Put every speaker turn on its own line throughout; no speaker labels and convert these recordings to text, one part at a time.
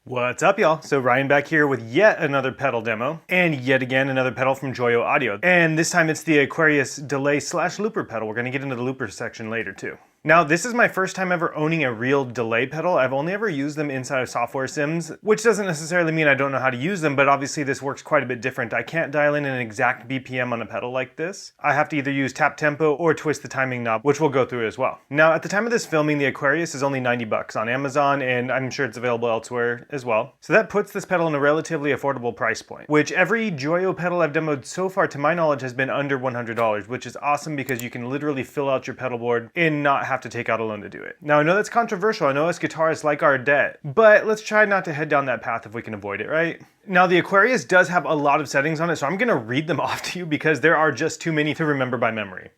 What's up, y'all? So Ryan back here with yet another pedal demo, and yet again another pedal from Joyo Audio. And this time it's the Aquarius Delay / Looper pedal. We're gonna get into the looper section later too. Now, this is my first time ever owning a real delay pedal. I've only ever used them inside of software sims, which doesn't necessarily mean I don't know how to use them, but obviously this works quite a bit different. I can't dial in an exact BPM on a pedal like this. I have to either use tap tempo or twist the timing knob, which we'll go through as well. Now, at the time of this filming, the Aquarius is only 90 bucks on Amazon, and I'm sure it's available elsewhere as well. So that puts this pedal in a relatively affordable price point, which every Joyo pedal I've demoed so far, to my knowledge, has been under $100, which is awesome because you can literally fill out your pedal board and not have to take out a loan to do it. Now, I know that's controversial. I know us guitarists like our debt, but let's try not to head down that path if we can avoid it, right? Now, the Aquarius does have a lot of settings on it, so I'm gonna read them off to you because there are just too many to remember by memory.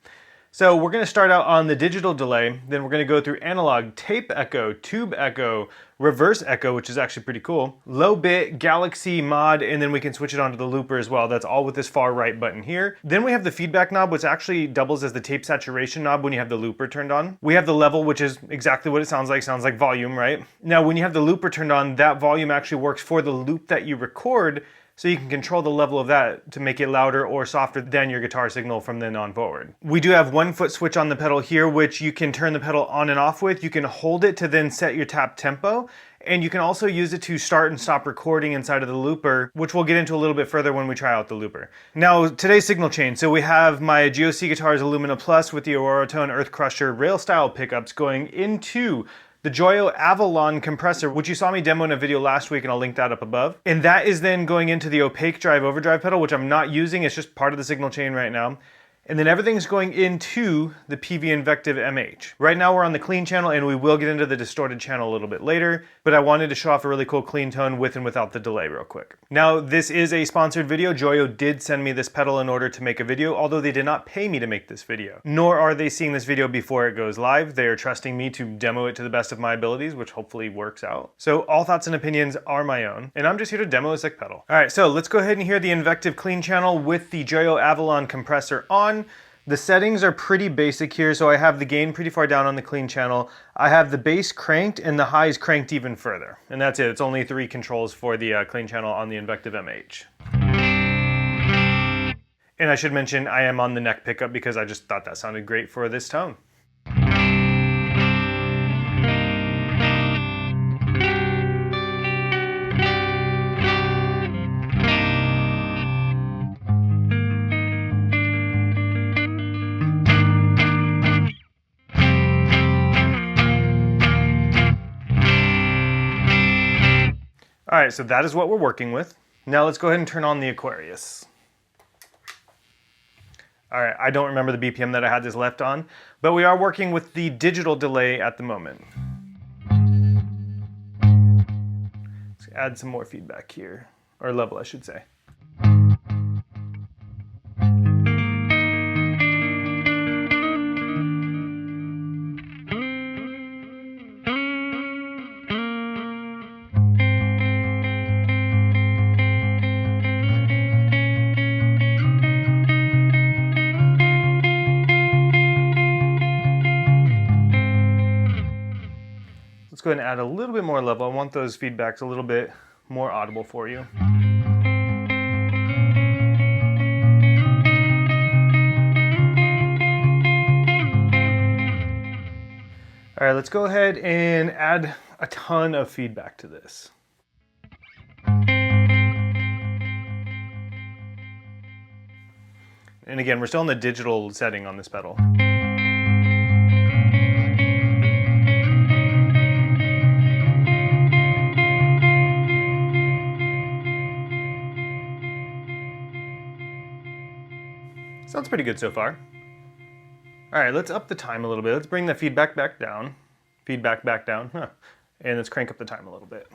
So we're going to start out on the digital delay, then we're going to go through analog, tape echo, tube echo, reverse echo, which is actually pretty cool, low bit, galaxy mod, and then we can switch it onto the looper as well. That's all with this far right button here. Then we have the feedback knob, which actually doubles as the tape saturation knob when you have the looper turned on. We have the level, which is exactly what it sounds like volume, right? Now, when you have the looper turned on, that volume actually works for the loop that you record, so you can control the level of that to make it louder or softer than your guitar signal from then on forward. We do have 1-foot switch on the pedal here, which you can turn the pedal on and off with. You can hold it to then set your tap tempo, and you can also use it to start and stop recording inside of the looper, which we'll get into a little bit further when we try out the looper. Now, today's signal chain. So we have my GOC Guitars Illumina Plus with the Aurora Tone Earth Crusher rail style pickups going into the Joyo Avalon Compressor, which you saw me demo in a video last week, and I'll link that up above. And that is then going into the Opaque Drive Overdrive Pedal, which I'm not using. It's just part of the signal chain right now. And then everything's going into the Peavey Invective.mh. Right now we're on the clean channel, and we will get into the distorted channel a little bit later, but I wanted to show off a really cool clean tone with and without the delay real quick. Now, this is a sponsored video. Joyo did send me this pedal in order to make a video, although they did not pay me to make this video. Nor are they seeing this video before it goes live. They are trusting me to demo it to the best of my abilities, which hopefully works out. So all thoughts and opinions are my own, and I'm just here to demo a sick pedal. All right, so let's go ahead and hear the Invective clean channel with the Joyo Avalon Compressor on. The settings are pretty basic here, so I have the gain pretty far down on the clean channel. I have the bass cranked and the highs cranked even further. And that's it. It's only 3 controls for the clean channel on the Invective.mh. And I should mention I am on the neck pickup because I just thought that sounded great for this tone. All right, so that is what we're working with. Now let's go ahead and turn on the Aquarius. All right, I don't remember the BPM that I had this left on, but we are working with the digital delay at the moment. Let's add some more feedback here, or level, I should say. Let's go ahead and add a little bit more level. I want those feedbacks a little bit more audible for you. All right, let's go ahead and add a ton of feedback to this. And again, we're still in the digital setting on this pedal. Sounds pretty good so far. All right, let's up the time a little bit. Let's bring the feedback back down. Feedback back down. And let's crank up the time a little bit.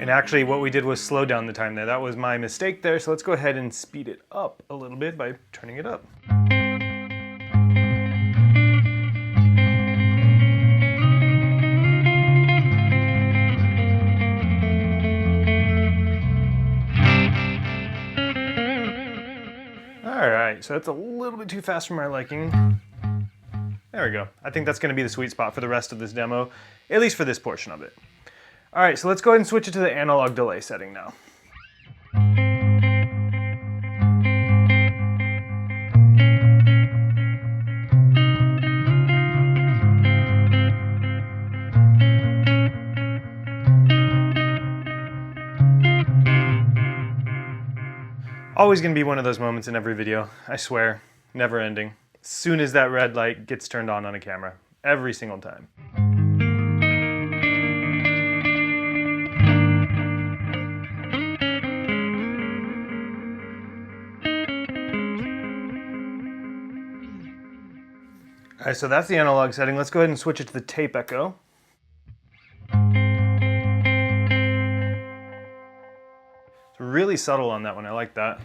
And actually what we did was slow down the time there. That was my mistake there. So let's go ahead and speed it up a little bit by turning it up. right, so that's a little bit too fast for my liking. There we go. I think that's gonna be the sweet spot for the rest of this demo, at least for this portion of it. All right, so let's go ahead and switch it to the analog delay setting now. Always gonna be one of those moments in every video, I swear, never ending. As soon as that red light gets turned on a camera, every single time. All right, so that's the analog setting. Let's go ahead and switch it to the tape echo. It's really subtle on that one, I like that.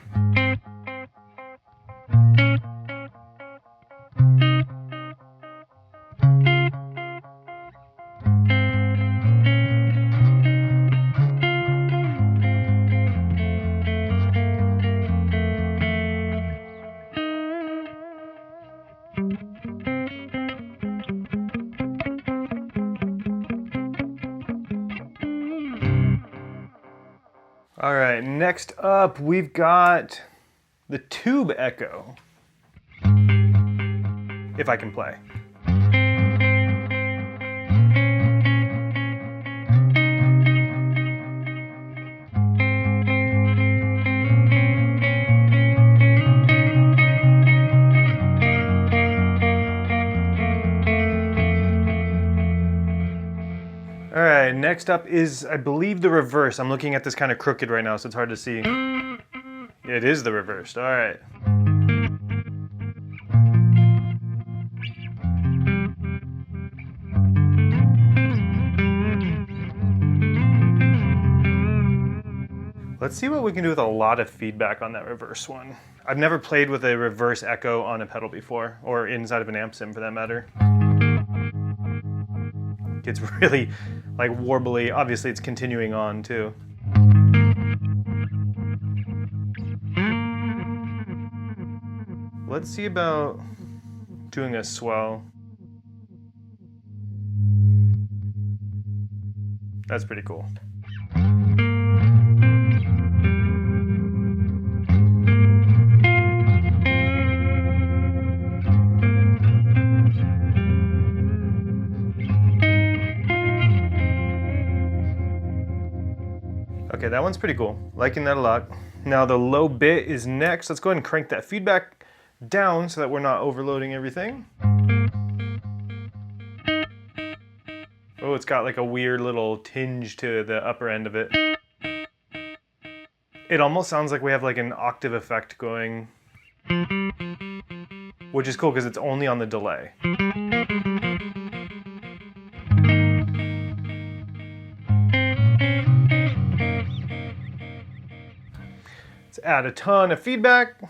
All right, next up we've got the tube echo, if I can play. All right, next up is, I believe, the reverse. I'm looking at this kind of crooked right now, so it's hard to see. It is the reversed, all right. Let's see what we can do with a lot of feedback on that reverse one. I've never played with a reverse echo on a pedal before, or inside of an amp sim for that matter. It's really like warbly. Obviously it's continuing on too. Let's see about doing a swell. That's pretty cool. Okay, that one's pretty cool. Liking that a lot. Now the low bit is next. Let's go ahead and crank that feedback down so that we're not overloading everything. Oh, it's got like a weird little tinge to the upper end of it. It almost sounds like we have like an octave effect going, which is cool because it's only on the delay. Let's add a ton of feedback.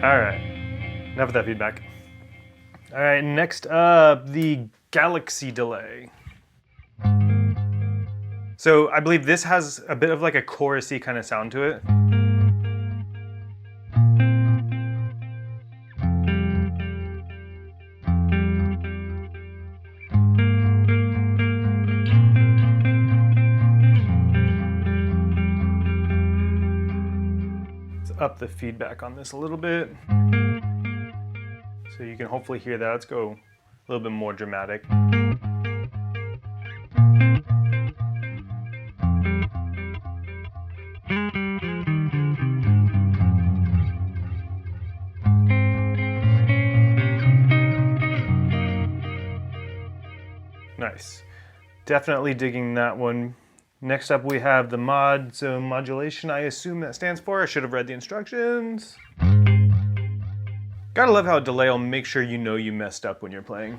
All right, enough of that feedback. All right, next up, the Galaxy delay. So I believe this has a bit of like a chorusy kind of sound to it. Let's up the feedback on this a little bit. So you can hopefully hear that. Let's go a little bit more dramatic. Nice. Definitely digging that one. Next up we have the mod, so modulation, I assume that stands for. I should have read the instructions. Gotta love how a delay will make sure you know you messed up when you're playing.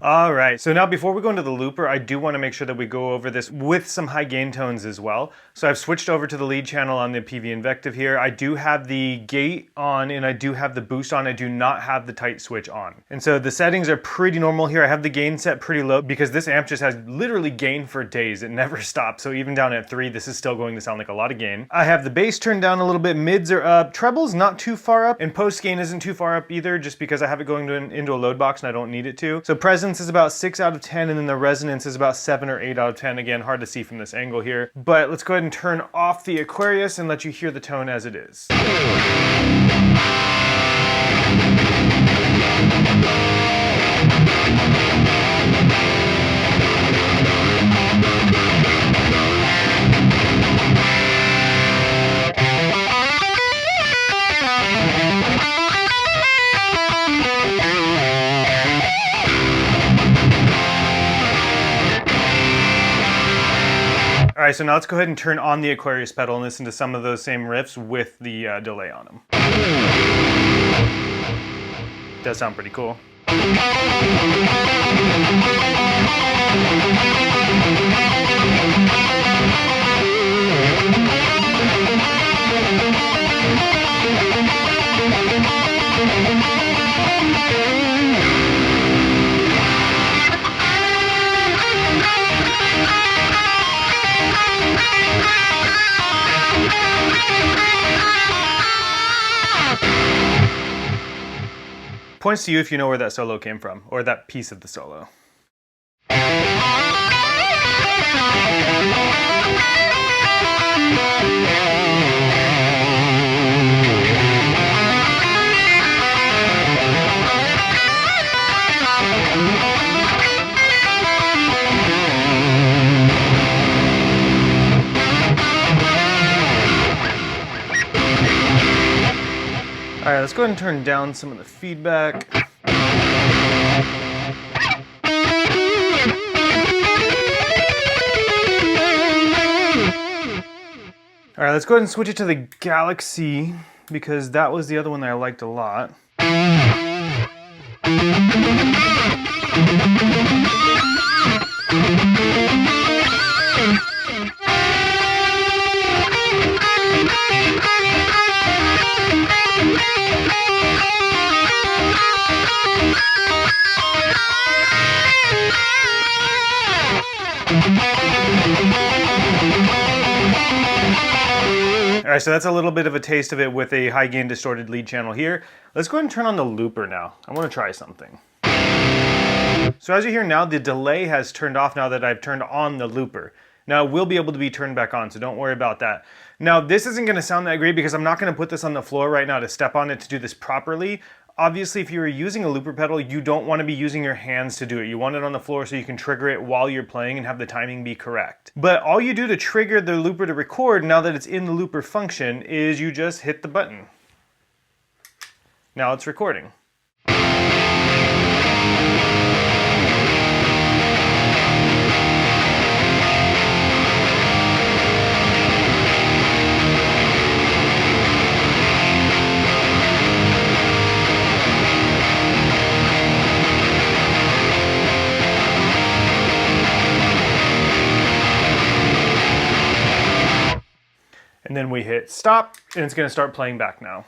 All right, so now before we go into the looper, I do want to make sure that we go over this with some high gain tones as well. So I've switched over to the lead channel on the Peavey Invective here. I do have the gate on and I do have the boost on. I do not have the tight switch on. And so the settings are pretty normal here. I have the gain set pretty low because this amp just has literally gain for days. It never stops. So even down at 3, this is still going to sound like a lot of gain. I have the bass turned down a little bit, mids are up, treble's not too far up, and post gain isn't too far up either just because I have it going into a load box and I don't need it to. So presence is about 6 out of 10, and then the resonance is about 7 or 8 out of 10. Again, hard to see from this angle here. But let's go ahead and turn off the Aquarius and let you hear the tone as it is. All right, so now let's go ahead and turn on the Aquarius pedal and listen to some of those same riffs with the delay on them. Does sound pretty cool. Points to you if you know where that solo came from, or that piece of the solo. All right, let's go ahead and turn down some of the feedback. All right, let's go ahead and switch it to the Galaxy because that was the other one that I liked a lot. All right, so that's a little bit of a taste of it with a high gain distorted lead channel here. Let's go ahead and turn on the looper now. I want to try something. So as you hear now, the delay has turned off now that I've turned on the looper. Now it will be able to be turned back on, so don't worry about that. Now this isn't going to sound that great because I'm not going to put this on the floor right now to step on it to do this properly. Obviously, if you're using a looper pedal, you don't want to be using your hands to do it. You want it on the floor so you can trigger it while you're playing and have the timing be correct. But all you do to trigger the looper to record, now that it's in the looper function, is you just hit the button. Now it's recording. And then we hit stop, and it's going to start playing back now.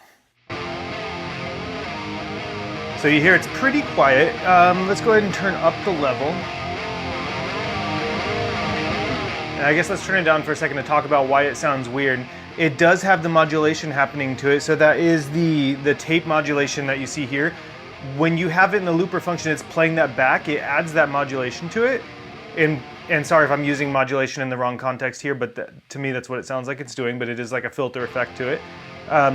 So you hear it's pretty quiet. Let's go ahead and turn up the level. And I guess let's turn it down for a second to talk about why it sounds weird. It does have the modulation happening to it, so that is the tape modulation that you see here. When you have it in the looper function, it's playing that back. It adds that modulation to it. And sorry if I'm using modulation in the wrong context here, but to me that's what it sounds like it's doing, but it is like a filter effect to it.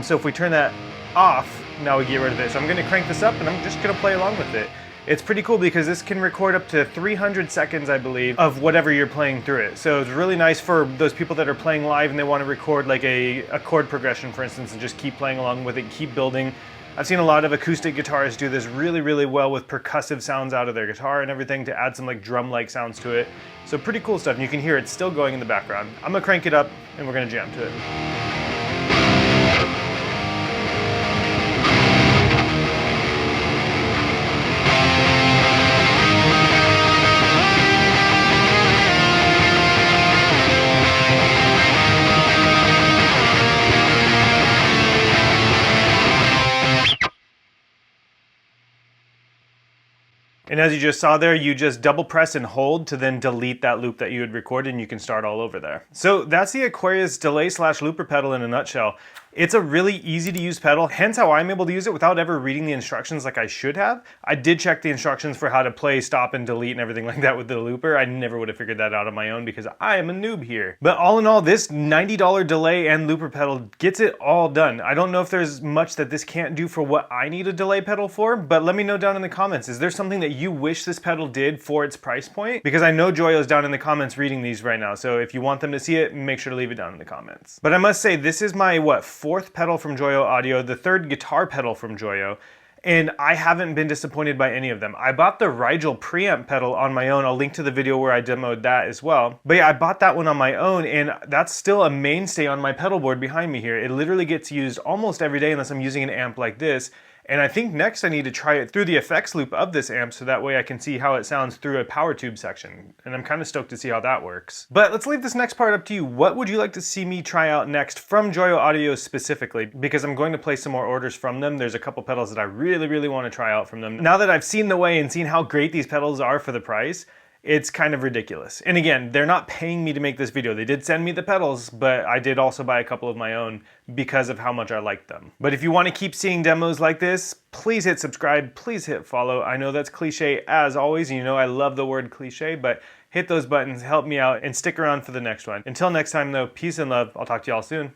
So if we turn that off, now we get rid of it. So I'm going to crank this up and I'm just going to play along with it. It's pretty cool because this can record up to 300 seconds, I believe, of whatever you're playing through it. So it's really nice for those people that are playing live and they want to record like a chord progression, for instance, and just keep playing along with it, keep building. I've seen a lot of acoustic guitarists do this really, really well with percussive sounds out of their guitar and everything to add some like drum-like sounds to it. So pretty cool stuff, and you can hear it still going in the background. I'm gonna crank it up and we're gonna jam to it. And as you just saw there, you just double press and hold to then delete that loop that you had recorded, and you can start all over there. So that's the Aquarius Delay / Looper pedal in a nutshell. It's a really easy to use pedal, hence how I'm able to use it without ever reading the instructions like I should have. I did check the instructions for how to play, stop, and delete and everything like that with the looper. I never would have figured that out on my own because I am a noob here. But all in all, this $90 delay and looper pedal gets it all done. I don't know if there's much that this can't do for what I need a delay pedal for, but let me know down in the comments. Is there something that you wish this pedal did for its price point? Because I know Joyo's down in the comments reading these right now, so if you want them to see it, make sure to leave it down in the comments. But I must say, this is my, fourth pedal from Joyo Audio, the third guitar pedal from Joyo, and I haven't been disappointed by any of them. I bought the Rigel preamp pedal on my own. I'll link to the video where I demoed that as well. But yeah, I bought that one on my own, and that's still a mainstay on my pedal board behind me here. It literally gets used almost every day unless I'm using an amp like this. And I think next I need to try it through the effects loop of this amp so that way I can see how it sounds through a power tube section. And I'm kind of stoked to see how that works. But let's leave this next part up to you. What would you like to see me try out next from Joyo Audio specifically? Because I'm going to place some more orders from them. There's a couple pedals that I really want to try out from them. Now that I've seen the way and seen how great these pedals are for the price, it's kind of ridiculous. And again, they're not paying me to make this video. They did send me the pedals, but I did also buy a couple of my own because of how much I like them. But if you want to keep seeing demos like this, please hit subscribe, please hit follow. I know that's cliche as always, you know I love the word cliche, but hit those buttons, help me out, and stick around for the next one. Until next time though, peace and love. I'll talk to y'all soon.